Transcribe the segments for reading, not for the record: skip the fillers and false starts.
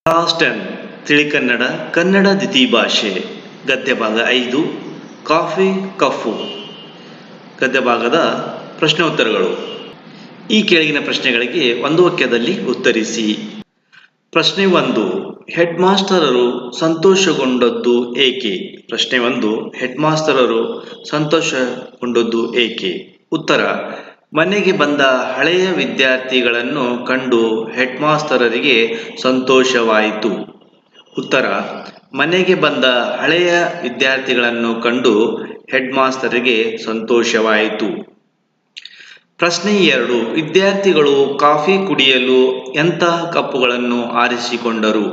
Class 10 ತಿಳಿ ಕನ್ನಡ ಕನ್ನಡ ದ್ವಿತೀಯ ಭಾಷೆ ಗದ್ಯ ಭಾಗ 5 ಕಾಫಿ ಕಫು ಗದ್ಯ ಭಾಗದ ಪ್ರಶ್ನೋತ್ತರಗಳು. ಈ ಕೆಳಗಿನ ಪ್ರಶ್ನೆಗಳಿಗೆ ಒಂದು ವಾಕ್ಯದಲ್ಲಿ ಉತ್ತರಿಸಿ. ಪ್ರಶ್ನೆ 1. ಹೆಡ್ ಮಾಸ್ಟರರು ಸಂತೋಷಗೊಂಡದ್ದು ಏಕೆ? ಪ್ರಶ್ನೆ 1. ಹೆಡ್ ಮಾಸ್ಟರರು ಸಂತೋಷಗೊಂಡದ್ದು ಏಕೆ? ಉತ್ತರ: ಮನೆಗೆ ಬಂದ ಹಳೆಯ ವಿದ್ಯಾರ್ಥಿಗಳನ್ನು ಕಂಡು ಹೆಡ್ ಮಾಸ್ಟರರಿಗೆ ಸಂತೋಷವಾಯಿತು. ಉತ್ತರ: ಮನೆಗೆ ಬಂದ ಹಳೆಯ ವಿದ್ಯಾರ್ಥಿಗಳನ್ನು ಕಂಡು ಹೆಡ್ ಮಾಸ್ಟರಿಗೆ ಸಂತೋಷವಾಯಿತು. ಪ್ರಶ್ನೆ 2. ವಿದ್ಯಾರ್ಥಿಗಳು ಕಾಫಿ ಕುಡಿಯಲು ಎಂತಹ ಕಪ್ಪುಗಳನ್ನು ಆರಿಸಿಕೊಂಡರು?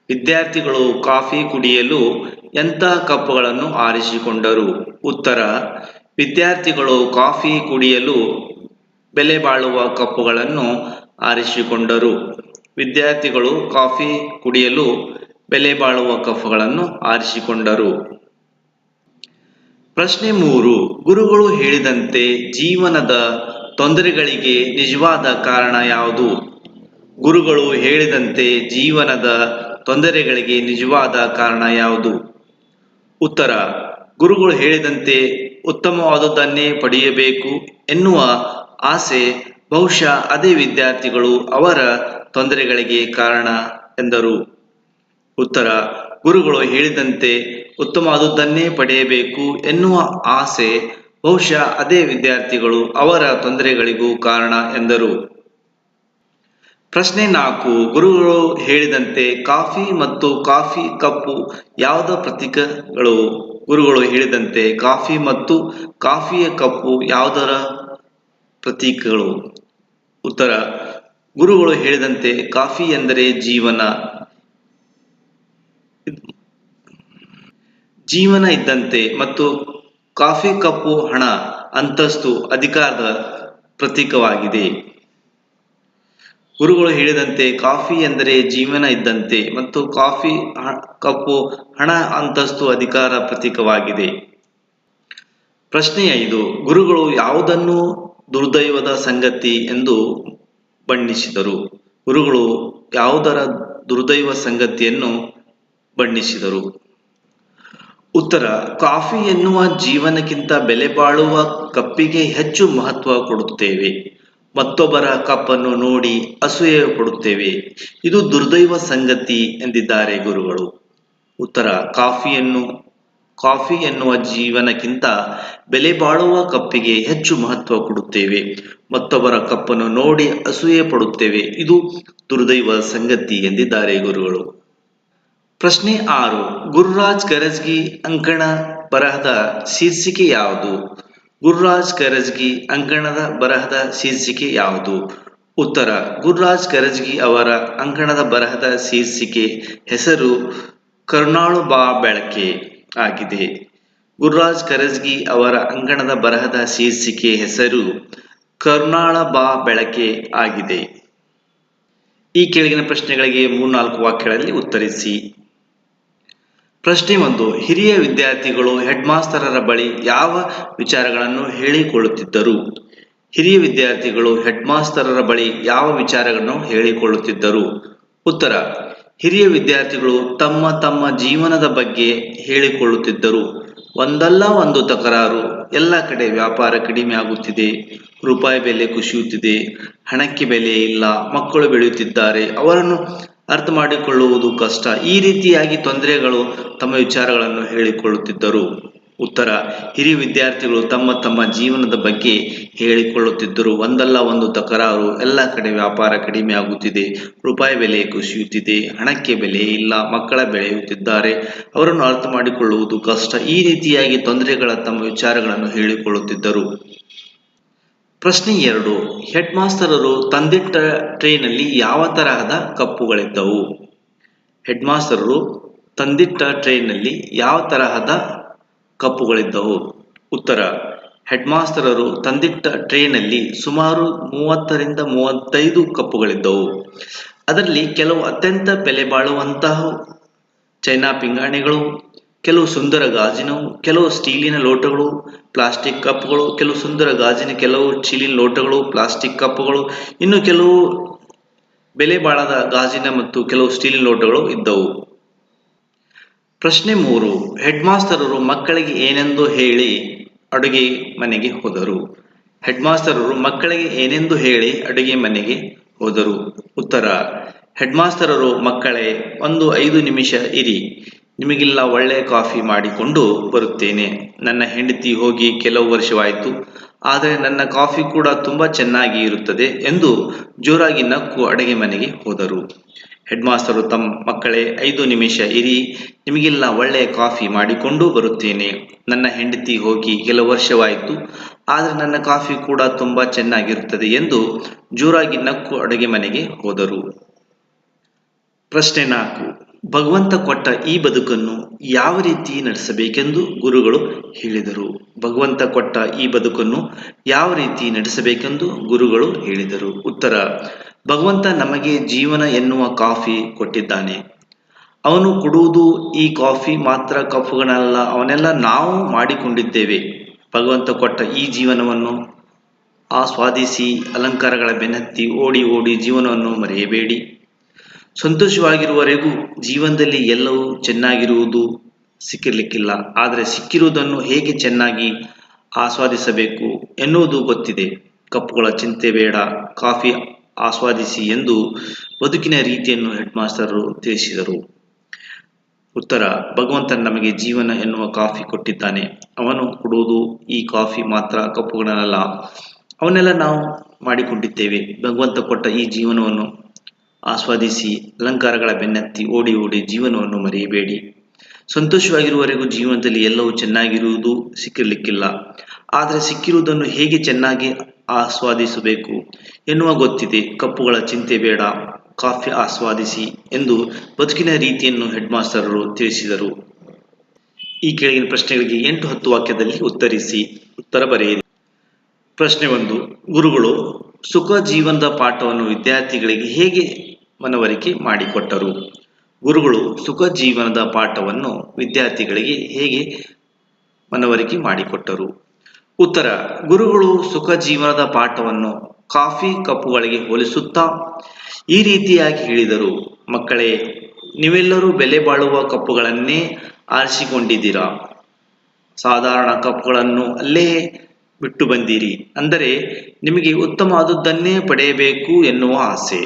ವಿದ್ಯಾರ್ಥಿಗಳು ಕಾಫಿ ಕುಡಿಯಲು ಎಂತಹ ಕಪ್ಪುಗಳನ್ನು ಆರಿಸಿಕೊಂಡರು? ಉತ್ತರ: ವಿದ್ಯಾರ್ಥಿಗಳು ಕಾಫಿ ಕುಡಿಯಲು ಬೆಲೆ ಬಾಳುವ ಕಪ್ಪುಗಳನ್ನು ಆರಿಸಿಕೊಂಡರು. ವಿದ್ಯಾರ್ಥಿಗಳು ಕಾಫಿ ಕುಡಿಯಲು ಬೆಲೆ ಬಾಳುವ ಕಪ್ಪುಗಳನ್ನು ಆರಿಸಿಕೊಂಡರು. ಪ್ರಶ್ನೆ 3. ಗುರುಗಳು ಹೇಳಿದಂತೆ ಜೀವನದ ತೊಂದರೆಗಳಿಗೆ ನಿಜವಾದ ಕಾರಣ ಯಾವುದು? ಗುರುಗಳು ಹೇಳಿದಂತೆ ಜೀವನದ ತೊಂದರೆಗಳಿಗೆ ನಿಜವಾದ ಕಾರಣ ಯಾವುದು? ಉತ್ತರ: ಗುರುಗಳು ಹೇಳಿದಂತೆ ಉತ್ತಮವಾದುದನ್ನೇ ಪಡೆಯಬೇಕು ಎನ್ನುವ ಆಸೆ ಬಹುಶಃ ಅದೇ ವಿದ್ಯಾರ್ಥಿಗಳು ಅವರ ತೊಂದರೆಗಳಿಗೆ ಕಾರಣ ಎಂದರು. ಉತ್ತರ: ಗುರುಗಳು ಹೇಳಿದಂತೆ ಉತ್ತಮವಾದುದನ್ನೇ ಪಡೆಯಬೇಕು ಎನ್ನುವ ಆಸೆ ಬಹುಶಃ ಅದೇ ವಿದ್ಯಾರ್ಥಿಗಳು ಅವರ ತೊಂದರೆಗಳಿಗೂ ಕಾರಣ ಎಂದರು. ಪ್ರಶ್ನೆ 4. ಗುರುಗಳು ಹೇಳಿದಂತೆ ಕಾಫಿ ಮತ್ತು ಕಾಫಿ ಕಪ್ಪು ಯಾವುದರ ಪ್ರತೀಕಗಳು? ಗುರುಗಳು ಹೇಳಿದಂತೆ ಕಾಫಿ ಮತ್ತು ಕಾಫಿಯ ಕಪ್ಪು ಯಾವುದರ ಪ್ರತೀಕಗಳು? ಉತ್ತರ: ಗುರುಗಳು ಹೇಳಿದಂತೆ ಕಾಫಿ ಎಂದರೆ ಜೀವನ ಇದ್ದಂತೆ ಮತ್ತು ಕಾಫಿ ಕಪ್ಪು ಹಣ, ಅಂತಸ್ತು, ಅಧಿಕಾರದ ಪ್ರತೀಕವಾಗಿದೆ. ಗುರುಗಳು ಹೇಳಿದಂತೆ ಕಾಫಿ ಎಂದರೆ ಜೀವನ ಇದ್ದಂತೆ ಮತ್ತು ಕಾಫಿ ಕಪ್ಪು ಹಣ, ಅಂತಸ್ತು, ಅಧಿಕಾರ ಪ್ರತೀಕವಾಗಿದೆ. ಪ್ರಶ್ನೆ 5. ಗುರುಗಳು ಯಾವುದನ್ನು ದುರ್ದೈವದ ಸಂಗತಿ ಎಂದು ಬಣ್ಣಿಸಿದರು? ಗುರುಗಳು ಯಾವುದರ ದುರ್ದೈವ ಸಂಗತಿಯನ್ನು ಬಣ್ಣಿಸಿದರು? ಉತ್ತರ: ಕಾಫಿ ಎನ್ನುವ ಜೀವನಕ್ಕಿಂತ ಬೆಲೆ ಬಾಳುವ ಕಪ್ಪಿಗೆ ಹೆಚ್ಚು ಮಹತ್ವ ಕೊಡುತ್ತೇವೆ. ಮತ್ತೊಬ್ಬರ ಕಪ್ಪನ್ನು ನೋಡಿ ಅಸೂಯೆ ಪಡುತ್ತೇವೆ. ಇದು ದುರ್ದೈವ ಸಂಗತಿ ಎಂದಿದ್ದಾರೆ ಗುರುಗಳು. ಉತ್ತರ: ಕಾಫಿ ಎನ್ನುವ ಜೀವನಕ್ಕಿಂತ ಬೆಲೆ ಬಾಳುವ ಕಪ್ಪಿಗೆ ಹೆಚ್ಚು ಮಹತ್ವ ಕೊಡುತ್ತೇವೆ. ಮತ್ತೊಬ್ಬರ ಕಪ್ಪನ್ನು ನೋಡಿ ಅಸೂಯೆ ಪಡುತ್ತೇವೆ. ಇದು ದುರ್ದೈವ ಸಂಗತಿ ಎಂದಿದ್ದಾರೆ ಗುರುಗಳು. ಪ್ರಶ್ನೆ 6. ಗುರುರಾಜ್ ಕರಜಗಿ ಅಂಕಣ ಬರಹದ ಶೀರ್ಷಿಕೆ ಯಾವುದು? ಗುರುರಾಜ್ ಕರಜಗಿ ಅಂಕಣದ ಬರಹದ ಶೀರ್ಷಿಕೆ ಯಾವುದು? ಉತ್ತರ: ಗುರುರಾಜ್ ಕರಜಗಿ ಅವರ ಅಂಕಣದ ಬರಹದ ಶೀರ್ಷಿಕೆ ಹೆಸರು ಕರುಣಾಳು ಬಾ ಬೆಳಕೆ ಆಗಿದೆ. ಗುರುರಾಜ್ ಕರಜಗಿ ಅವರ ಅಂಕಣದ ಬರಹದ ಶೀರ್ಷಿಕೆ ಹೆಸರು ಕರುಣಾಳ ಬಾ ಬೆಳಕೆ ಆಗಿದೆ. ಈ ಕೆಳಗಿನ ಪ್ರಶ್ನೆಗಳಿಗೆ 3-4 ವಾಕ್ಯಗಳಲ್ಲಿ ಉತ್ತರಿಸಿ. ಪ್ರಶ್ನೆ 1. ಹಿರಿಯ ವಿದ್ಯಾರ್ಥಿಗಳು ಹೆಡ್ ಮಾಸ್ಟರರ ಬಳಿ ಯಾವ ವಿಚಾರಗಳನ್ನು ಹೇಳಿಕೊಳ್ಳುತ್ತಿದ್ದರು? ಹಿರಿಯ ವಿದ್ಯಾರ್ಥಿಗಳು ಹೆಡ್ ಮಾಸ್ಟರರ ಬಳಿ ಯಾವ ವಿಚಾರಗಳನ್ನು ಹೇಳಿಕೊಳ್ಳುತ್ತಿದ್ದರು? ಉತ್ತರ: ಹಿರಿಯ ವಿದ್ಯಾರ್ಥಿಗಳು ತಮ್ಮ ಜೀವನದ ಬಗ್ಗೆ ಹೇಳಿಕೊಳ್ಳುತ್ತಿದ್ದರು. ಒಂದಲ್ಲ ಒಂದು ತಕರಾರು. ಎಲ್ಲ ಕಡೆ ವ್ಯಾಪಾರ ಕಡಿಮೆ ಆಗುತ್ತಿದೆ, ರೂಪಾಯಿ ಬೆಲೆ ಕುಸಿಯುತ್ತಿದೆ, ಹಣಕ್ಕೆ ಬೆಲೆ ಇಲ್ಲ, ಮಕ್ಕಳು ಬೆಳೆಯುತ್ತಿದ್ದಾರೆ, ಅವರನ್ನು ಅರ್ಥ ಮಾಡಿಕೊಳ್ಳುವುದು ಕಷ್ಟ. ಈ ರೀತಿಯಾಗಿ ತೊಂದರೆಗಳು ತಮ್ಮ ವಿಚಾರಗಳನ್ನು ಹೇಳಿಕೊಳ್ಳುತ್ತಿದ್ದರು. ಉತ್ತರ: ಹಿರಿಯ ವಿದ್ಯಾರ್ಥಿಗಳು ತಮ್ಮ ಜೀವನದ ಬಗ್ಗೆ ಹೇಳಿಕೊಳ್ಳುತ್ತಿದ್ದರು. ಒಂದಲ್ಲ ಒಂದು ತಕರಾರು. ಎಲ್ಲ ಕಡೆ ವ್ಯಾಪಾರ ಕಡಿಮೆ ಆಗುತ್ತಿದೆ, ರೂಪಾಯಿ ಬೆಲೆ ಕುಸಿಯುತ್ತಿದೆ, ಹಣಕ್ಕೆ ಬೆಲೆ ಇಲ್ಲ, ಮಕ್ಕಳ ಬೆಳೆಯುತ್ತಿದ್ದಾರೆ, ಅವರನ್ನು ಅರ್ಥ ಮಾಡಿಕೊಳ್ಳುವುದು ಕಷ್ಟ. ಈ ರೀತಿಯಾಗಿ ತಮ್ಮ ವಿಚಾರಗಳನ್ನು ಹೇಳಿಕೊಳ್ಳುತ್ತಿದ್ದರು. ಪ್ರಶ್ನೆ 2. ಹೆಡ್ ಮಾಸ್ಟರರು ತಂದಿಟ್ಟ ಟ್ರೇನಲ್ಲಿ ಯಾವ ತರಹದ ಕಪ್ಪುಗಳಿದ್ದವು? ಹೆಡ್ ಮಾಸ್ಟರರು ತಂದಿಟ್ಟ ಟ್ರೇನಲ್ಲಿ ಯಾವ ತರಹದ ಕಪ್ಪುಗಳಿದ್ದವು? ಉತ್ತರ: ಹೆಡ್ ಮಾಸ್ಟರರು ತಂದಿಟ್ಟ ಟ್ರೇನಲ್ಲಿ ಸುಮಾರು 30-35 ಕಪ್ಪುಗಳಿದ್ದವು. ಅದರಲ್ಲಿ ಕೆಲವು ಅತ್ಯಂತ ಬೆಲೆ ಬಾಳುವಂತಹ ಚೈನಾ ಪಿಂಗಾಣಿಗಳು, ಕೆಲವು ಸುಂದರ ಗಾಜಿನವು, ಕೆಲವು ಸ್ಟೀಲಿನ ಲೋಟಗಳು, ಪ್ಲಾಸ್ಟಿಕ್ ಕಪ್ಗಳು, ಕೆಲವು ಸುಂದರ ಗಾಜಿನ, ಕೆಲವು ಸ್ಟೀಲಿನ ಲೋಟಗಳು, ಪ್ಲಾಸ್ಟಿಕ್ ಕಪ್ಗಳು, ಇನ್ನು ಕೆಲವು ಬೆಲೆ ಬಾಳದ ಗಾಜಿನ ಮತ್ತು ಕೆಲವು ಸ್ಟೀಲಿನ ಲೋಟಗಳು ಇದ್ದವು. ಪ್ರಶ್ನೆ 3. ಹೆಡ್ ಮಾಸ್ತರರು ಮಕ್ಕಳಿಗೆ ಏನೆಂದು ಹೇಳಿ ಅಡುಗೆ ಮನೆಗೆ ಹೋದರು? ಹೆಡ್ ಮಾಸ್ತರರು ಮಕ್ಕಳಿಗೆ ಏನೆಂದು ಹೇಳಿ ಅಡುಗೆ ಮನೆಗೆ ಹೋದರು? ಉತ್ತರ: ಹೆಡ್ ಮಾಸ್ತರರು, ಮಕ್ಕಳೇ, ಒಂದು 5 ನಿಮಿಷ ಇರಿ, ನಿಮಗೆಲ್ಲ ಒಳ್ಳೆಯ ಕಾಫಿ ಮಾಡಿಕೊಂಡು ಬರುತ್ತೇನೆ. ನನ್ನ ಹೆಂಡತಿ ಹೋಗಿ ಕೆಲವು ವರ್ಷವಾಯಿತು, ಆದರೆ ನನ್ನ ಕಾಫಿ ಕೂಡ ತುಂಬಾ ಚೆನ್ನಾಗಿ ಇರುತ್ತದೆ ಎಂದು ಜೋರಾಗಿ ನಕ್ಕು ಅಡುಗೆ ಮನೆಗೆ ಹೋದರು. ಹೆಡ್ ಮಾಸ್ತರು ತಮ್ಮ ಮಕ್ಕಳೇ, 5 ನಿಮಿಷ ಇರಿ, ನಿಮಗೆಲ್ಲ ಒಳ್ಳೆಯ ಕಾಫಿ ಮಾಡಿಕೊಂಡು ಬರುತ್ತೇನೆ. ನನ್ನ ಹೆಂಡತಿ ಹೋಗಿ ಕೆಲವು ವರ್ಷವಾಯಿತು, ಆದರೆ ನನ್ನ ಕಾಫಿ ಕೂಡ ತುಂಬಾ ಚೆನ್ನಾಗಿರುತ್ತದೆ ಎಂದು ಜೋರಾಗಿ ನಕ್ಕು ಅಡುಗೆ ಮನೆಗೆ ಹೋದರು. ಪ್ರಶ್ನೆ 4. ಭಗವಂತ ಕೊಟ್ಟ ಈ ಬದುಕನ್ನು ಯಾವ ರೀತಿ ನಡೆಸಬೇಕೆಂದು ಗುರುಗಳು ಹೇಳಿದರು? ಭಗವಂತ ಕೊಟ್ಟ ಈ ಬದುಕನ್ನು ಯಾವ ರೀತಿ ನಡೆಸಬೇಕೆಂದು ಗುರುಗಳು ಹೇಳಿದರು? ಉತ್ತರ: ಭಗವಂತ ನಮಗೆ ಜೀವನ ಎನ್ನುವ ಕಾಫಿ ಕೊಟ್ಟಿದ್ದಾನೆ. ಅವನು ಕೊಡುವುದು ಈ ಕಾಫಿ ಮಾತ್ರ, ಕಪ್ಪುಗಳನ್ನಲ್ಲ. ಅವನ್ನೆಲ್ಲ ನಾವು ಮಾಡಿಕೊಂಡಿದ್ದೇವೆ. ಭಗವಂತ ಕೊಟ್ಟ ಈ ಜೀವನವನ್ನು ಆಸ್ವಾದಿಸಿ, ಅಲಂಕಾರಗಳ ಬೆನ್ನತ್ತಿ ಓಡಿ ಓಡಿ ಜೀವನವನ್ನು ಮರೆಯಬೇಡಿ. ಸಂತೋಷವಾಗಿರುವವರೆಗೂ ಜೀವನದಲ್ಲಿ ಎಲ್ಲವೂ ಚೆನ್ನಾಗಿರುವುದು ಸಿಕ್ಕಿರ್ಲಿಕ್ಕಿಲ್ಲ. ಆದರೆ ಸಿಕ್ಕಿರುವುದನ್ನು ಹೇಗೆ ಚೆನ್ನಾಗಿ ಆಸ್ವಾದಿಸಬೇಕು ಎನ್ನುವುದು ಗೊತ್ತಿದೆ. ಕಪ್ಪುಗಳ ಚಿಂತೆ ಬೇಡ, ಕಾಫಿ ಆಸ್ವಾದಿಸಿ ಎಂದು ಬದುಕಿನ ರೀತಿಯನ್ನು ಹೆಡ್ ಮಾಸ್ಟರರು ತಿಳಿಸಿದರು. ಉತ್ತರ: ಭಗವಂತ ನಮಗೆ ಜೀವನ ಎನ್ನುವ ಕಾಫಿ ಕೊಟ್ಟಿದ್ದಾನೆ. ಅವನು ಕೊಡುವುದು ಈ ಕಾಫಿ ಮಾತ್ರ, ಕಪ್ಪುಗಳನ್ನಲ್ಲ. ಅವನ್ನೆಲ್ಲ ನಾವು ಮಾಡಿಕೊಂಡಿದ್ದೇವೆ. ಭಗವಂತ ಕೊಟ್ಟ ಈ ಜೀವನವನ್ನು ಆಸ್ವಾದಿಸಿ, ಅಲಂಕಾರಗಳ ಬೆನ್ನತ್ತಿ ಓಡಿ ಓಡಿ ಜೀವನವನ್ನು ಮರೆಯಬೇಡಿ. ಸಂತೋಷವಾಗಿರುವವರೆಗೂ ಜೀವನದಲ್ಲಿ ಎಲ್ಲವೂ ಚೆನ್ನಾಗಿರುವುದು ಸಿಕ್ಕಿರ್ಲಿಕ್ಕಿಲ್ಲ. ಆದರೆ ಸಿಕ್ಕಿರುವುದನ್ನು ಹೇಗೆ ಚೆನ್ನಾಗಿ ಆಸ್ವಾದಿಸಬೇಕು ಎನ್ನುವ ಗೊತ್ತಿದೆ. ಕಪ್ಪುಗಳ ಚಿಂತೆ ಬೇಡ, ಕಾಫಿ ಆಸ್ವಾದಿಸಿ ಎಂದು ಬದುಕಿನ ರೀತಿಯನ್ನು ಹೆಡ್ ಮಾಸ್ಟರರು ತಿಳಿಸಿದರು. ಈ ಕೆಳಗಿನ ಪ್ರಶ್ನೆಗಳಿಗೆ 8-10 ವಾಕ್ಯದಲ್ಲಿ ಉತ್ತರಿಸಿ. ಉತ್ತರ ಬರೆಯಿರಿ. ಪ್ರಶ್ನೆ 1. ಗುರುಗಳು ಸುಖ ಜೀವನದ ಪಾಠವನ್ನು ವಿದ್ಯಾರ್ಥಿಗಳಿಗೆ ಹೇಗೆ ಮನವರಿಕೆ ಮಾಡಿಕೊಟ್ಟರು? ಗುರುಗಳು ಸುಖ ಜೀವನದ ಪಾಠವನ್ನು ವಿದ್ಯಾರ್ಥಿಗಳಿಗೆ ಹೇಗೆ ಮನವರಿಕೆ ಮಾಡಿಕೊಟ್ಟರು? ಉತ್ತರ: ಗುರುಗಳು ಸುಖ ಜೀವನದ ಪಾಠವನ್ನು ಕಾಫಿ ಕಪ್ಪುಗಳಿಗೆ ಹೋಲಿಸುತ್ತಾ ಈ ರೀತಿಯಾಗಿ ಹೇಳಿದರು. ಮಕ್ಕಳೇ, ನೀವೆಲ್ಲರೂ ಬೆಲೆ ಬಾಳುವ ಕಪ್ಪುಗಳನ್ನೇ ಆರಿಸಿಕೊಂಡಿದ್ದೀರಾ. ಸಾಧಾರಣ ಕಪ್ಪುಗಳನ್ನು ಅಲ್ಲೇ ಬಿಟ್ಟು ಬಂದಿರಿ. ಅಂದರೆ ನಿಮಗೆ ಉತ್ತಮವಾದದ್ದನ್ನೇ ಪಡೆಯಬೇಕು ಎನ್ನುವ ಆಸೆ.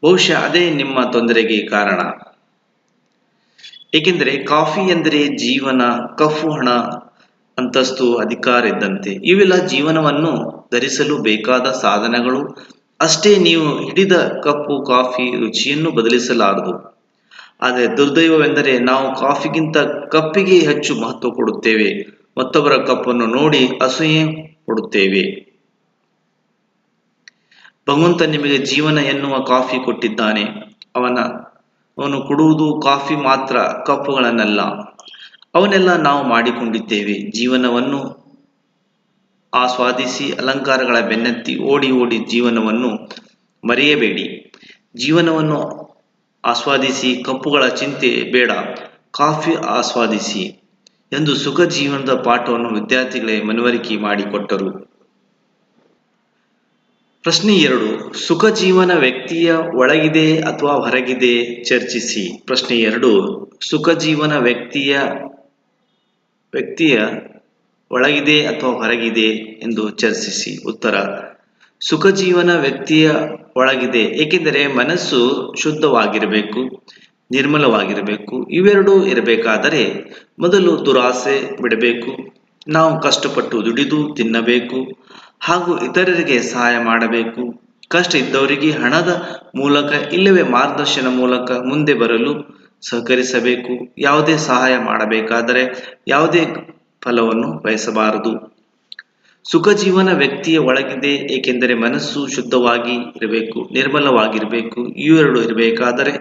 ಬಹುಶಃ ಅದೇ ನಿಮ್ಮ ತೊಂದರೆಗೆ ಕಾರಣ. ಏಕೆಂದರೆ ಕಾಫಿ ಎಂದರೆ ಜೀವನ, ಕಪ್ಪು ಹಣ, ಅಂತಸ್ತು, ಅಧಿಕಾರ ಇದ್ದಂತೆ. ಇವೆಲ್ಲ ಜೀವನವನ್ನು ಧರಿಸಲು ಬೇಕಾದ ಸಾಧನಗಳು ಅಷ್ಟೇ. ನೀವು ಹಿಡಿದ ಕಪ್ಪು ಕಾಫಿ ರುಚಿಯನ್ನು ಬದಲಿಸಲಾರದು. ಆದರೆ ದುರ್ದೈವವೆಂದರೆ ನಾವು ಕಾಫಿಗಿಂತ ಕಪ್ಪಿಗೆ ಹೆಚ್ಚು ಮಹತ್ವ ಕೊಡುತ್ತೇವೆ. ಮತ್ತೊಬ್ಬರ ಕಪ್ಪನ್ನು ನೋಡಿ ಅಸೂಯೆ ಪಡುತ್ತೇವೆ. ಭಗವಂತ ನಿಮಗೆ ಜೀವನ ಎನ್ನುವ ಕಾಫಿ ಕೊಟ್ಟಿದ್ದಾನೆ. ಅವನು ಕೊಡುವುದು ಕಾಫಿ ಮಾತ್ರ, ಕಪ್ಪುಗಳನ್ನಲ್ಲ. ಅವನ್ನೆಲ್ಲ ನಾವು ಮಾಡಿಕೊಂಡಿದ್ದೇವೆ. ಜೀವನವನ್ನು ಆಸ್ವಾದಿಸಿ, ಅಲಂಕಾರಗಳ ಬೆನ್ನತ್ತಿ ಓಡಿ ಓಡಿ ಜೀವನವನ್ನು ಮರೆಯಬೇಡಿ. ಜೀವನವನ್ನು ಆಸ್ವಾದಿಸಿ, ಕಪ್ಪುಗಳ ಚಿಂತೆ ಬೇಡ, ಕಾಫಿ ಆಸ್ವಾದಿಸಿ ಎಂದು ಸುಖ ಜೀವನದ ಪಾಠವನ್ನು ವಿದ್ಯಾರ್ಥಿಗಳಿಗೆ ಮನವರಿಕೆ ಮಾಡಿಕೊಟ್ಟರು. ಪ್ರಶ್ನೆ 2. ಸುಖ ಜೀವನ ವ್ಯಕ್ತಿಯ ಒಳಗಿದೆ ಅಥವಾ ಹೊರಗಿದೆ? ಚರ್ಚಿಸಿ. ಪ್ರಶ್ನೆ 2. ಸುಖ ಜೀವನ ವ್ಯಕ್ತಿಯ ಒಳಗಿದೆ ಅಥವಾ ಹೊರಗಿದೆ ಎಂದು ಚರ್ಚಿಸಿ. ಉತ್ತರ: ಸುಖ ಜೀವನ ವ್ಯಕ್ತಿಯ ಒಳಗಿದೆ. ಏಕೆಂದರೆ ಮನಸ್ಸು ಶುದ್ಧವಾಗಿರಬೇಕು, ನಿರ್ಮಲವಾಗಿರಬೇಕು. ಇವೆರಡೂ ಇರಬೇಕಾದರೆ ಮೊದಲು ದುರಾಸೆ ಬಿಡಬೇಕು. ನಾವು ಕಷ್ಟಪಟ್ಟು ದುಡಿದು ತಿನ್ನಬೇಕು ಹಾಗೂ ಇತರರಿಗೆ ಸಹಾಯ ಮಾಡಬೇಕು. ಕಷ್ಟ ಇದ್ದವರಿಗೆ ಹಣದ ಮೂಲಕ ಇಲ್ಲವೇ ಮಾರ್ಗದರ್ಶನ ಮೂಲಕ ಮುಂದೆ ಬರಲು ಸಹಕರಿಸಬೇಕು. ಯಾವುದೇ ಸಹಾಯ ಮಾಡಬೇಕಾದರೆ ಯಾವುದೇ ಫಲವನ್ನು ಬಯಸಬಾರದು. ಸುಖ ಜೀವನ ವ್ಯಕ್ತಿಯ ಒಳಗಿದೆ. ಏಕೆಂದರೆ ಮನಸ್ಸು ಶುದ್ಧವಾಗಿ ಇರಬೇಕು, ನಿರ್ಮಲವಾಗಿರಬೇಕು. ಇವೆರಡು ಇರಬೇಕಾದರೆ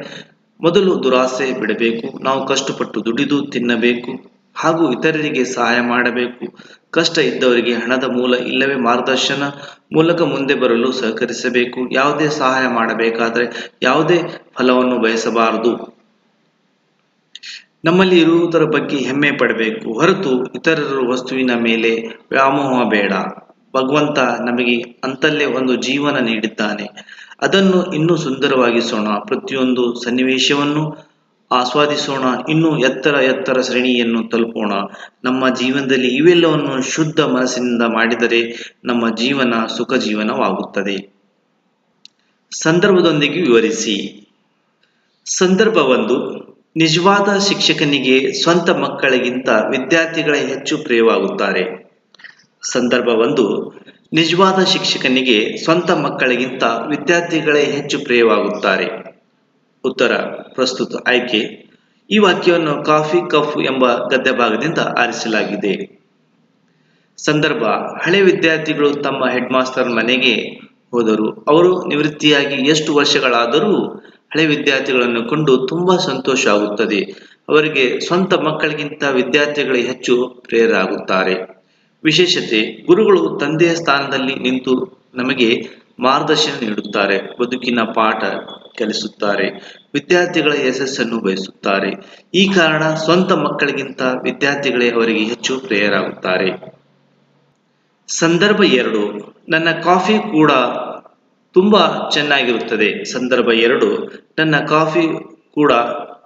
ಮೊದಲು ದುರಾಸೆ ಬಿಡಬೇಕು. ನಾವು ಕಷ್ಟಪಟ್ಟು ದುಡಿದು ತಿನ್ನಬೇಕು ಹಾಗೂ ಇತರರಿಗೆ ಸಹಾಯ ಮಾಡಬೇಕು. ಕಷ್ಟ ಇದ್ದವರಿಗೆ ಹಣದ ಮೂಲ ಇಲ್ಲವೇ ಮಾರ್ಗದರ್ಶನ ಮೂಲಕ ಮುಂದೆ ಬರಲು ಸಹಕರಿಸಬೇಕು. ಯಾವುದೇ ಸಹಾಯ ಮಾಡಬೇಕಾದರೆ ಯಾವುದೇ ಫಲವನ್ನು ಬಯಸಬಾರದು. ನಮ್ಮಲ್ಲಿ ಇರುವುದರ ಬಗ್ಗೆ ಹೆಮ್ಮೆ ಪಡಬೇಕು ಹೊರತು ಇತರರ ವಸ್ತುವಿನ ಮೇಲೆ ವ್ಯಾಮೋಹ ಬೇಡ. ಭಗವಂತ ನಮಗೆ ಅಂತಲ್ಲೇ ಒಂದು ಜೀವನ ನೀಡಿದ್ದಾನೆ. ಅದನ್ನು ಇನ್ನೂ ಸುಂದರವಾಗಿಸೋಣ, ಪ್ರತಿಯೊಂದು ಸನ್ನಿವೇಶವನ್ನು ಆಸ್ವಾದಿಸೋಣ, ಇನ್ನೂ ಎತ್ತರ ಎತ್ತರ ಶ್ರೇಣಿಯನ್ನು ತಲುಪೋಣ. ನಮ್ಮ ಜೀವನದಲ್ಲಿ ಇವೆಲ್ಲವನ್ನು ಶುದ್ಧ ಮನಸ್ಸಿನಿಂದ ಮಾಡಿದರೆ ನಮ್ಮ ಜೀವನ ಸುಖ ಜೀವನವಾಗುತ್ತದೆ. ಸಂದರ್ಭದೊಂದಿಗೆ ವಿವರಿಸಿ. ಸಂದರ್ಭ ಒಂದು, ನಿಜವಾದ ಶಿಕ್ಷಕನಿಗೆ ಸ್ವಂತ ಮಕ್ಕಳಿಗಿಂತ ವಿದ್ಯಾರ್ಥಿಗಳೇ ಹೆಚ್ಚು ಪ್ರಿಯವಾಗುತ್ತಾರೆ. ಸಂದರ್ಭ ಒಂದು, ನಿಜವಾದ ಶಿಕ್ಷಕನಿಗೆ ಸ್ವಂತ ಮಕ್ಕಳಿಗಿಂತ ವಿದ್ಯಾರ್ಥಿಗಳೇ ಹೆಚ್ಚು ಪ್ರಿಯವಾಗುತ್ತಾರೆ. ಉತ್ತರ ಪ್ರಸ್ತುತ ಆಯ್ಕೆ. ಈ ವಾಕ್ಯವನ್ನು ಕಾಫಿ ಕಪ್ ಎಂಬ ಗದ್ಯ ಭಾಗದಿಂದ ಆರಿಸಲಾಗಿದೆ. ಸಂದರ್ಭ, ಹಳೆ ವಿದ್ಯಾರ್ಥಿಗಳು ತಮ್ಮ ಹೆಡ್ ಮಾಸ್ಟರ್ ಮನೆಗೆ ಹೋದರು. ಅವರು ನಿವೃತ್ತಿಯಾಗಿ ಎಷ್ಟು ವರ್ಷಗಳಾದರೂ ಹಳೆ ವಿದ್ಯಾರ್ಥಿಗಳನ್ನು ಕಂಡು ತುಂಬಾ ಸಂತೋಷ ಆಗುತ್ತದೆ. ಅವರಿಗೆ ಸ್ವಂತ ಮಕ್ಕಳಿಗಿಂತ ವಿದ್ಯಾರ್ಥಿಗಳೇ ಹೆಚ್ಚು ಪ್ರಿಯರಾಗುತ್ತಾರೆ. ವಿಶೇಷತೆ, ಗುರುಗಳು ತಂದೆಯ ಸ್ಥಾನದಲ್ಲಿ ನಿಂತು ನಮಗೆ ಮಾರ್ಗದರ್ಶನ ನೀಡುತ್ತಾರೆ, ಬದುಕಿನ ಪಾಠ ಕಲಿಸುತ್ತಾರೆ, ವಿದ್ಯಾರ್ಥಿಗಳ ಯಶಸ್ಸನ್ನು ಬಯಸುತ್ತಾರೆ. ಈ ಕಾರಣ ಸ್ವಂತ ಮಕ್ಕಳಿಗಿಂತ ವಿದ್ಯಾರ್ಥಿಗಳೇ ಅವರಿಗೆ ಹೆಚ್ಚು ಪ್ರಿಯರಾಗುತ್ತಾರೆ. ಸಂದರ್ಭ ಎರಡು, ನನ್ನ ಕಾಫಿ ಕೂಡ ತುಂಬಾ ಚೆನ್ನಾಗಿರುತ್ತದೆ. ಸಂದರ್ಭ ಎರಡು, ನನ್ನ ಕಾಫಿ ಕೂಡ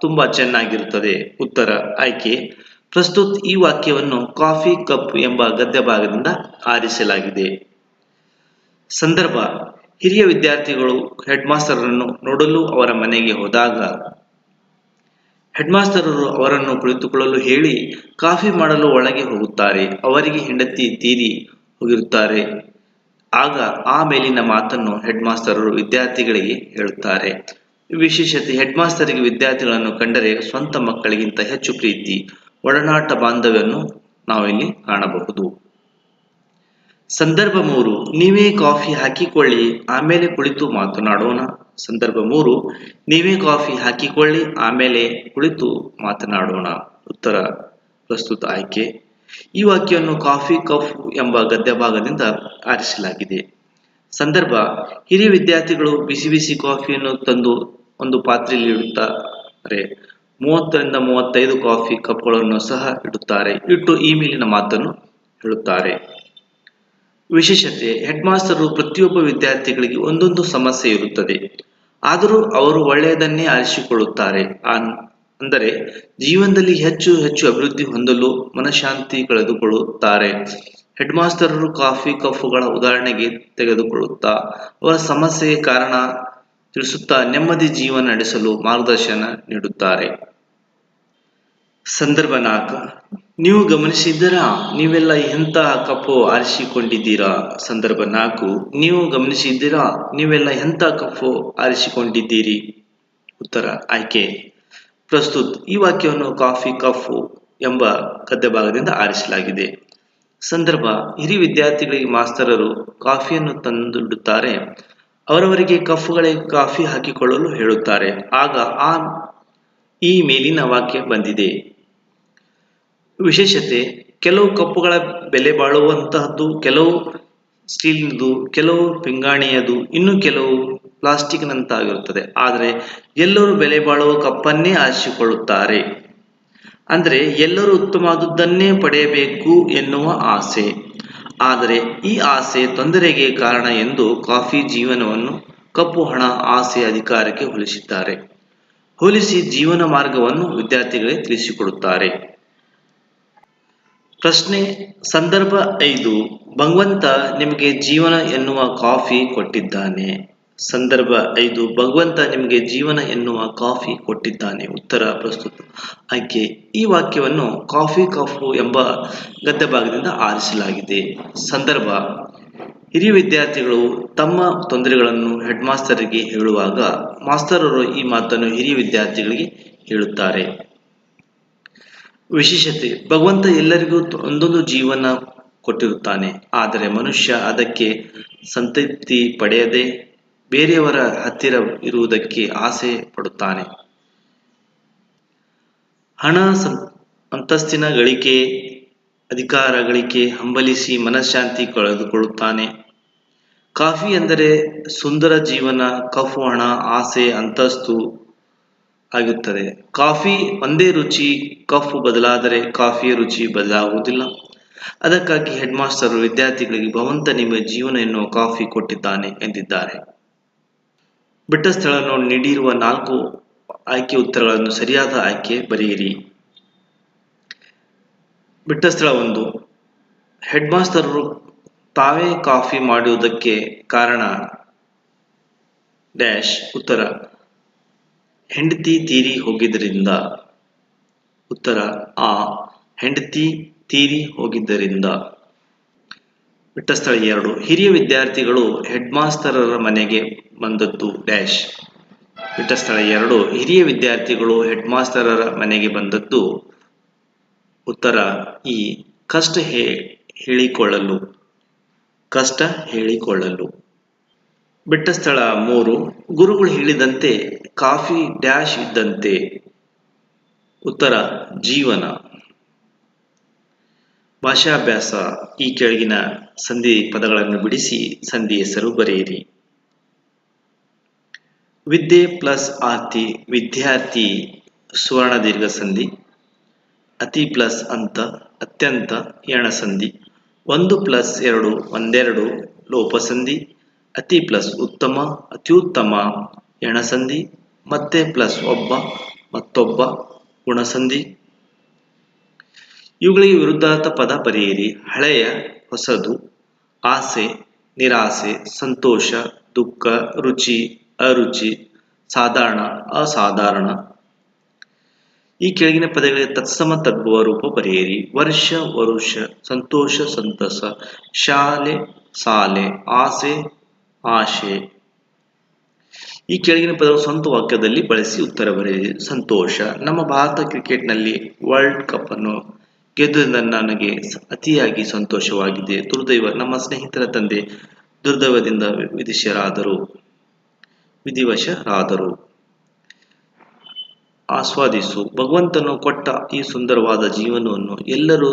ತುಂಬಾ ಚೆನ್ನಾಗಿರುತ್ತದೆ. ಉತ್ತರ ಆಯ್ಕೆ. ಪ್ರಸ್ತುತ ಈ ವಾಕ್ಯವನ್ನು ಕಾಫಿ ಕಪ್ ಎಂಬ ಗದ್ಯ ಭಾಗದಿಂದ ಆರಿಸಲಾಗಿದೆ. ಸಂದರ್ಭ, ಹಿರಿಯ ವಿದ್ಯಾರ್ಥಿಗಳು ಹೆಡ್ ಮಾಸ್ಟರನ್ನು ನೋಡಲು ಅವರ ಮನೆಗೆ ಹೋದಾಗ ಹೆಡ್ ಮಾಸ್ಟರರು ಅವರನ್ನು ಕುಳಿತುಕೊಳ್ಳಲು ಹೇಳಿ ಕಾಫಿ ಮಾಡಲು ಒಳಗೆ ಹೋಗುತ್ತಾರೆ. ಅವರಿಗೆ ಹೆಂಡತಿ ತೀರಿ ಹೋಗಿರುತ್ತಾರೆ. ಆಗ ಆ ಮೇಲಿನ ಮಾತನ್ನು ಹೆಡ್ ಮಾಸ್ಟರರು ವಿದ್ಯಾರ್ಥಿಗಳಿಗೆ ಹೇಳುತ್ತಾರೆ. ವಿಶೇಷತೆ, ಹೆಡ್ ಮಾಸ್ಟರ್ಗೆ ವಿದ್ಯಾರ್ಥಿಗಳನ್ನು ಕಂಡರೆ ಸ್ವಂತ ಮಕ್ಕಳಿಗಿಂತ ಹೆಚ್ಚು ಪ್ರೀತಿ, ಒಡನಾಟ, ಬಾಂಧವ್ಯವನ್ನು ನಾವಿಲ್ಲಿ ಕಾಣಬಹುದು. ಸಂದರ್ಭ ಮೂರು, ನೀವೇ ಕಾಫಿ ಹಾಕಿಕೊಳ್ಳಿ ಆಮೇಲೆ ಕುಳಿತು ಮಾತನಾಡೋಣ. ಸಂದರ್ಭ ಮೂರು, ನೀವೇ ಕಾಫಿ ಹಾಕಿಕೊಳ್ಳಿ ಆಮೇಲೆ ಕುಳಿತು ಮಾತನಾಡೋಣ. ಉತ್ತರ ಪ್ರಸ್ತುತ ಆಯ್ಕೆ. ಈ ವಾಕ್ಯವನ್ನು ಕಾಫಿ ಕಪ್ ಎಂಬ ಗದ್ಯ ಭಾಗದಿಂದ ಆರಿಸಲಾಗಿದೆ. ಸಂದರ್ಭ, ಹಿರಿಯ ವಿದ್ಯಾರ್ಥಿಗಳು ಬಿಸಿ ಬಿಸಿ ಕಾಫಿಯನ್ನು ತಂದು ಒಂದು ಪಾತ್ರೆಯಲ್ಲಿ ಇಡುತ್ತಾರೆ. 30ರಿಂದ 35 ಕಾಫಿ ಕಪ್ಗಳನ್ನು ಸಹ ಇಡುತ್ತಾರೆ. ಇಟ್ಟು ಈ ಮೇಲಿನ ಮಾತನ್ನು ಹೇಳುತ್ತಾರೆ. ವಿಶೇಷತೆ, ಹೆಡ್ ಮಾಸ್ಟರು ಪ್ರತಿಯೊಬ್ಬ ವಿದ್ಯಾರ್ಥಿಗಳಿಗೆ ಒಂದೊಂದು ಸಮಸ್ಯೆ ಇರುತ್ತದೆ. ಆದರೂ ಅವರು ಒಳ್ಳೆಯದನ್ನೇ ಆರಿಸಿಕೊಳ್ಳುತ್ತಾರೆ. ಅಂದರೆ ಜೀವನದಲ್ಲಿ ಹೆಚ್ಚು ಹೆಚ್ಚು ಅಭಿವೃದ್ಧಿ ಹೊಂದಲು ಮನಃಶಾಂತಿ ಕಳೆದುಕೊಳ್ಳುತ್ತಾರೆ. ಹೆಡ್ ಮಾಸ್ಟರರು ಕಾಫಿ ಕಪ್ಪುಗಳ ಉದಾಹರಣೆಗೆ ತೆಗೆದುಕೊಳ್ಳುತ್ತಾ ಅವರ ಸಮಸ್ಯೆಗೆ ಕಾರಣ ತಿಳಿಸುತ್ತಾ ನೆಮ್ಮದಿ ಜೀವನ ನಡೆಸಲು ಮಾರ್ಗದರ್ಶನ ನೀಡುತ್ತಾರೆ. ಸಂದರ್ಭ 4, ನೀವು ಗಮನಿಸಿದ್ದೀರಾ, ನೀವೆಲ್ಲ ಎಂತಹ ಕಪ್ಪು ಆರಿಸಿಕೊಂಡಿದ್ದೀರಾ. ಸಂದರ್ಭ 4, ನೀವು ಗಮನಿಸಿದ್ದೀರಾ, ನೀವೆಲ್ಲ ಎಂಥ ಕಪ್ಪು ಆರಿಸಿಕೊಂಡಿದ್ದೀರಿ. ಉತ್ತರ ಆಯ್ಕೆ. ಪ್ರಸ್ತುತ ಈ ವಾಕ್ಯವನ್ನು ಕಾಫಿ ಕಪ್ ಎಂಬ ಗದ್ಯ ಭಾಗದಿಂದ ಆರಿಸಲಾಗಿದೆ. ಸಂದರ್ಭ, ಹಿರಿಯ ವಿದ್ಯಾರ್ಥಿಗಳಿಗೆ ಮಾಸ್ತರರು ಕಾಫಿಯನ್ನು ತಂದಿಡುತ್ತಾರೆ. ಅವರವರಿಗೆ ಕಪ್ಪುಗಳಿಗೆ ಕಾಫಿ ಹಾಕಿಕೊಳ್ಳಲು ಹೇಳುತ್ತಾರೆ. ಆಗ ಈ ಮೇಲಿನ ವಾಕ್ಯ ಬಂದಿದೆ. ವಿಶೇಷತೆ, ಕೆಲವು ಕಪ್ಪುಗಳ ಬೆಲೆ ಬಾಳುವಂತಹದ್ದು, ಕೆಲವು ಸ್ಟೀಲಿನದು, ಕೆಲವು ಪಿಂಗಾಣಿಯದು, ಇನ್ನು ಕೆಲವು ಪ್ಲಾಸ್ಟಿಕ್ನಂತಾಗಿರುತ್ತದೆ. ಆದರೆ ಎಲ್ಲರೂ ಬೆಲೆ ಬಾಳುವ ಕಪ್ಪನ್ನೇ ಆರಿಸಿಕೊಳ್ಳುತ್ತಾರೆ. ಅಂದರೆ ಎಲ್ಲರೂ ಉತ್ತಮವಾದದ್ದನ್ನೇ ಪಡೆಯಬೇಕು ಎನ್ನುವ ಆಸೆ. ಆದರೆ ಈ ಆಸೆ ತೊಂದರೆಗೆ ಕಾರಣ ಎಂದು ಕಾಫಿ ಜೀವನವನ್ನು ಕಪ್ಪು ಹಣ, ಆಸೆ, ಅಧಿಕಾರಕ್ಕೆ ಹೋಲಿಸಿದ್ದಾರೆ. ಹೋಲಿಸಿ ಜೀವನ ಮಾರ್ಗವನ್ನು ವಿದ್ಯಾರ್ಥಿಗಳೇ ತಿಳಿಸಿಕೊಡುತ್ತಾರೆ. ಪ್ರಶ್ನೆ. ಸಂದರ್ಭ 5, ಭಗವಂತ ನಿಮಗೆ ಜೀವನ ಎನ್ನುವ ಕಾಫಿ ಕೊಟ್ಟಿದ್ದಾನೆ. ಸಂದರ್ಭ 5, ಭಗವಂತ ನಿಮಗೆ ಜೀವನ ಎನ್ನುವ ಕಾಫಿ ಕೊಟ್ಟಿದ್ದಾನೆ. ಉತ್ತರ ಪ್ರಸ್ತುತ ಆಯ್ಕೆ. ಈ ವಾಕ್ಯವನ್ನು ಕಾಫಿ ಕಪ್ ಎಂಬ ಗದ್ಯ ಭಾಗದಿಂದ ಆರಿಸಲಾಗಿದೆ. ಸಂದರ್ಭ, ಹಿರಿಯ ವಿದ್ಯಾರ್ಥಿಗಳು ತಮ್ಮ ತೊಂದರೆಗಳನ್ನು ಹೆಡ್ ಮಾಸ್ಟರ್ಗೆ ಹೇಳುವಾಗ ಮಾಸ್ತರರು ಈ ಮಾತನ್ನು ಹಿರಿಯ ವಿದ್ಯಾರ್ಥಿಗಳಿಗೆ ಹೇಳುತ್ತಾರೆ. ವಿಶೇಷತೆ, ಭಗವಂತ ಎಲ್ಲರಿಗೂ ಒಂದೊಂದು ಜೀವನ ಕೊಟ್ಟಿರುತ್ತಾನೆ. ಆದರೆ ಮನುಷ್ಯ ಅದಕ್ಕೆ ಸಂತೃಪ್ತಿ ಪಡೆಯದೆ ಬೇರೆಯವರ ಹತ್ತಿರ ಇರುವುದಕ್ಕೆ ಆಸೆ ಪಡುತ್ತಾನೆ. ಹಣ, ಅಂತಸ್ತಿನ ಗಳಿಕೆ, ಅಧಿಕಾರ ಗಳಿಕೆ ಹಂಬಲಿಸಿ ಮನಃಶಾಂತಿ ಕಳೆದುಕೊಳ್ಳುತ್ತಾನೆ. ಕಾಫಿ ಎಂದರೆ ಸುಂದರ ಜೀವನ, ಕಪ್ಪು ಹಣ, ಆಸೆ, ಅಂತಸ್ತು ಆಗುತ್ತದೆ. ಕಾಫಿ ಒಂದೇ ರುಚಿ, ಕಪ್ಪು ಬದಲಾದರೆ ಕಾಫಿಯ ರುಚಿ ಬದಲಾಗುವುದಿಲ್ಲ. ಅದಕ್ಕಾಗಿ ಹೆಡ್ ಮಾಸ್ಟರ್ ವಿದ್ಯಾರ್ಥಿಗಳಿಗೆ ಭಗವಂತ ನಿಮಗೆ ಜೀವನ ಎನ್ನುವ ಕಾಫಿ ಕೊಟ್ಟಿದ್ದಾನೆ ಎಂದಿದ್ದಾರೆ. ಬಿಟ್ಟ ಸ್ಥಳವನ್ನು ನೀಡಿರುವ 4 ಆಯ್ಕೆ ಉತ್ತರಗಳನ್ನು ಸರಿಯಾದ ಆಯ್ಕೆ ಬರೆಯಿರಿ. ಬಿಟ್ಟ ಸ್ಥಳ 1. ಹೆಡ್ ಮಾಸ್ಟರರು ತಾವೇ ಕಾಫಿ ಮಾಡುವುದಕ್ಕೆ ಕಾರಣ ಡ್ಯಾಶ್. ಉತ್ತರ ಹೆಂಡತಿ ತೀರಿ ಹೋಗಿದ್ದರಿಂದ. ಉತ್ತರ ಆ ಹೆಂಡತಿ ತೀರಿ ಹೋಗಿದ್ದರಿಂದ. ಬಿಟ್ಟ ಸ್ಥಳ 2. ಹಿರಿಯ ವಿದ್ಯಾರ್ಥಿಗಳು ಹೆಡ್ ಮಾಸ್ಟರರ ಮನೆಗೆ ಬಂದದ್ದು ಡ್ಯಾಶ್. ಬಿಟ್ಟ ಸ್ಥಳ 2. ಹಿರಿಯ ವಿದ್ಯಾರ್ಥಿಗಳು ಹೆಡ್ ಮಾಸ್ಟರರ ಮನೆಗೆ ಬಂದದ್ದು. ಉತ್ತರ ಈ ಕಷ್ಟ ಹೇಳಿಕೊಳ್ಳಲು. ಕಷ್ಟ ಹೇಳಿಕೊಳ್ಳಲು. ಬಿಟ್ಟ ಸ್ಥಳ 3. ಗುರುಗಳು ಹೇಳಿದಂತೆ ಕಾಫಿ ಡ್ಯಾಶ್ ಇದ್ದಂತೆ. ಉತ್ತರ ಜೀವನ. ಭಾಷಾಭ್ಯಾಸ. ಈ ಕೆಳಗಿನ ಸಂಧಿ ಪದಗಳನ್ನು ಬಿಡಿಸಿ ಸಂಧಿ ಹೆಸರು ಬರೆಯಿರಿ. ವಿದ್ಯೆ ಪ್ಲಸ್ ಆರ್ತಿ ವಿದ್ಯಾರ್ಥಿ ಸುವರ್ಣ ದೀರ್ಘ ಸಂಧಿ. ಅತಿ ಪ್ಲಸ್ ಅಂತ ಅತ್ಯಂತ ಎಣ ಸಂಧಿ. 1 ಪ್ಲಸ್ 2 ಒಂದೆರಡು ಲೋಪ ಸಂಧಿ. ಅತಿ ಪ್ಲಸ್ ಉತ್ತಮ ಅತ್ಯುತ್ತಮ ಎಣ ಸಂಧಿ. ಮತ್ತೆ ಪ್ಲಸ್ ಒಬ್ಬ ಮತ್ತೊಬ್ಬ ಗುಣಸಂಧಿ. ಇವುಗಳಿಗೆ ವಿರುದ್ಧಾರ್ಥ ಪದ ಬರೆಯಿರಿ. ಹಳೆಯ ಹೊಸದು, ಆಸೆ ನಿರಾಸೆ, ಸಂತೋಷ ದುಃಖ, ರುಚಿ ಅರುಚಿ, ಸಾಧಾರಣ ಅಸಾಧಾರಣ. ಈ ಕೆಳಗಿನ ಪದಗಳಿಗೆ ತತ್ಸಮ ತದ್ಭವ ರೂಪ ಬರೆಯಿರಿ. ವರ್ಷ ವರುಷ, ಸಂತೋಷ ಸಂತಸ, ಶಾಲೆ ಸಾಲೆ, ಆಸೆ ಆಶೆ. ಈ ಕೆಳಗಿನ ಪದಗಳು ಸ್ವಂತ ವಾಕ್ಯದಲ್ಲಿ ಬಳಸಿ ಉತ್ತರ ಬರೆಯಿರಿ. ಸಂತೋಷ. ನಮ್ಮ ಭಾರತ ಕ್ರಿಕೆಟ್ನಲ್ಲಿ ವರ್ಲ್ಡ್ ಕಪ್ ಅನ್ನು ಗೆದ್ದುದರಿಂದ ನನಗೆ ಅತಿಯಾಗಿ ಸಂತೋಷವಾಗಿದೆ. ದುರ್ದೈವ. ನಮ್ಮ ಸ್ನೇಹಿತರ ತಂದೆ ದುರ್ದೈವದಿಂದ ವಿಧಿವಶರಾದರು. ಆಸ್ವಾದಿಸು. ಭಗವಂತನು ಕೊಟ್ಟ ಈ ಸುಂದರವಾದ ಜೀವನವನ್ನು ಎಲ್ಲರೂ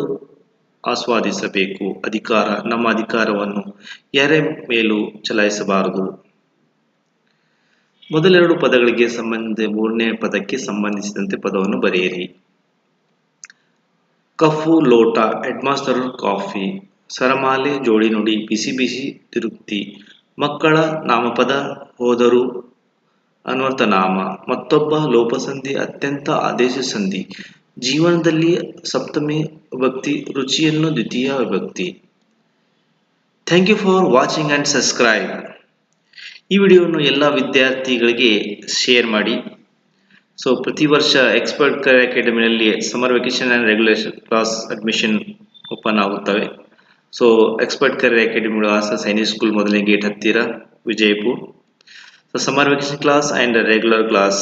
ಆಸ್ವಾದಿಸಬೇಕು. ಅಧಿಕಾರ. ನಮ್ಮ ಅಧಿಕಾರವನ್ನು ಯಾರ ಮೇಲೂ ಚಲಾಯಿಸಬಾರದು. ಮೊದಲೆರಡು ಪದಗಳಿಗೆ ಸಂಬಂಧಿಸಿದ ಮೂರನೇ ಪದಕ್ಕೆ ಸಂಬಂಧಿಸಿದಂತೆ ಪದವನ್ನು ಬರೆಯಿರಿ. ಕಫು ಲೋಟ ಹೆಡ್ ಮಾಸ್ಟರ್ ಕಾಫಿ. ಸರಮಾಲೆ ಜೋಡಿ ನುಡಿ ಬಿಸಿ ಬಿಸಿ ತಿರುಪ್ತಿ. ಮಕ್ಕಳ ನಾಮಪದ ಹೋದರು ಅನ್ವರ್ಥ ನಾಮ. ಮತ್ತೊಬ್ಬ ಲೋಪಸಂಧಿ ಅತ್ಯಂತ ಆದೇಶ ಸಂಧಿ. ಜೀವನದಲ್ಲಿ ಸಪ್ತಮಿ ವಿಭಕ್ತಿ, ರುಚಿಯನ್ನು ದ್ವಿತೀಯ ವಿಭಕ್ತಿ. Thank you for watching and subscribe. ಈ ವಿಡಿಯೋವನ್ನು ಎಲ್ಲ ವಿದ್ಯಾರ್ಥಿಗಳಿಗೆ ಶೇರ್ ಮಾಡಿ. ಸೊ ಪ್ರತಿ ವರ್ಷ ಎಕ್ಸ್ಪರ್ಟ್ ಕರಿಯರ್ ಅಕಾಡೆಮಿನಲ್ಲಿ summer vacation and regular class admission open ಆಗುತ್ತವೆ. ಸೊ ಎಕ್ಸ್ಪರ್ಟ್ ಕರಿಯರ್ ಅಕಾಡೆಮಿ ವಿಳಾಸ ಸೈನಿಕ್ ಸ್ಕೂಲ್ ಮೊದಲನೇ ಗೇಟ್ ಹತ್ತಿರ, Vijaypur. So summer vacation class and regular class.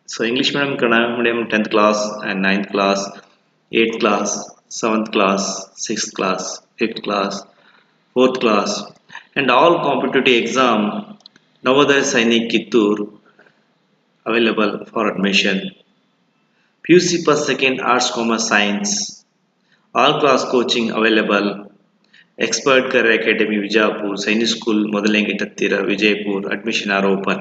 So English medium, Kannada medium 10th class and 9th class, 8th class, 7th class, 6th class, 5th class, 4th class, and all competitive exam Navodaya Sainik Kittur available for admission. PUC first, second, arts, commerce, science, all class coaching available. Expert Career Academy Vijayapur, Sainik School, Modalenge Tattira, Vijayapur. Admission are open.